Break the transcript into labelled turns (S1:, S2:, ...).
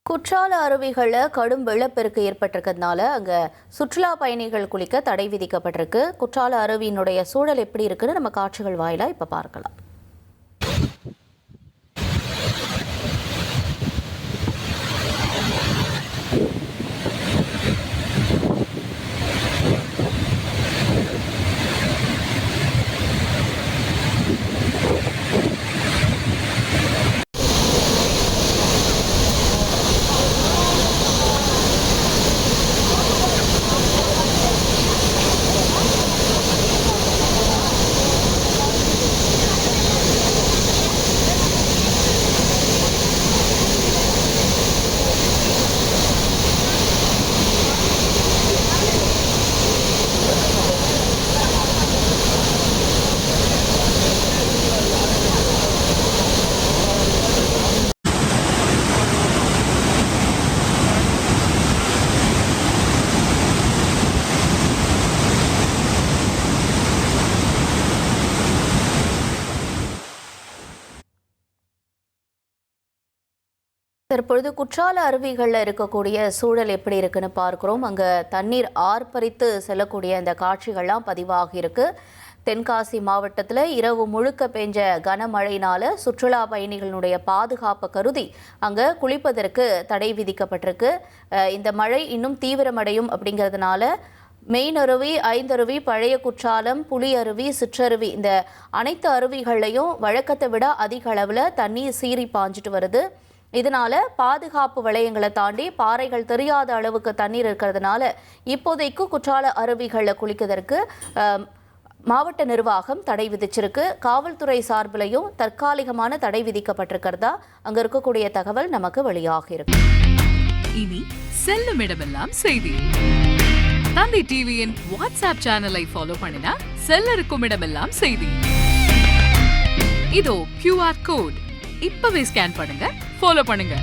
S1: குற்றால அருவிகளில் கடும் வெள்ளப்பெருக்கு ஏற்பட்டிருக்கிறதுனால அங்கே சுற்றுலா பயணிகள் குளிக்க தடை விதிக்கப்பட்டிருக்கு. குற்றால அருவியினுடைய சூழல் எப்படி இருக்குன்னு நம்ம காட்சிகள் வாயிலாக இப்போ பார்க்கலாம். தற்பொழுது குற்றால அருவிகளில் இருக்கக்கூடிய சூழல் எப்படி இருக்குன்னு பார்க்கிறோம். அங்கே தண்ணீர் ஆர்ப்பரித்து செல்லக்கூடிய அந்த காட்சிகள்லாம் பதிவாகி இருக்கு. தென்காசி மாவட்டத்தில் இரவு முழுக்க பெஞ்ச கனமழையினால சுற்றுலா பயணிகளுடைய பாதுகாப்பு கருதி அங்கே குளிப்பதற்கு தடை விதிக்கப்பட்டிருக்கு. இந்த மழை இன்னும் தீவிரமடையும் அப்படிங்கிறதுனால மெயின் அருவி, ஐந்தருவி, பழைய குற்றாலம், புலி அருவி, சிற்றருவி இந்த அனைத்து அருவிகள்லையும் வழக்கத்தை விட அதிக அளவில் தண்ணீர் சீறி பாஞ்சிட்டு வருது. இதனால பாதுகாப்பு வளையங்களை தாண்டி பாறைகள் தெரியாத அளவுக்கு தண்ணீர் இருக்கிறதுனால இப்போதைக்கு குற்றால அருவிகளில் குளிக்கிறதுக்கு மாவட்ட நிர்வாகம் தடை விதிச்சிருக்கு. காவல்துறை சார்பிலையும் தற்காலிகமான தடை விதிக்கப்பட்டிருக்கிறதா அங்க இருக்கக்கூடிய தகவல் நமக்கு வெளியாக இருக்கு.
S2: இனி செல்லும் இடமெல்லாம் செய்தி. தந்தி டிவியின் வாட்ஸ்அப் சேனலை ஃபாலோ பண்ணினா செல்ல இருக்கும் இடமெல்லாம் செய்தி. இதோ QR கோட் இப்பவே ஸ்கேன் பண்ணுங்க, ஃபாலோ பண்ணுங்க.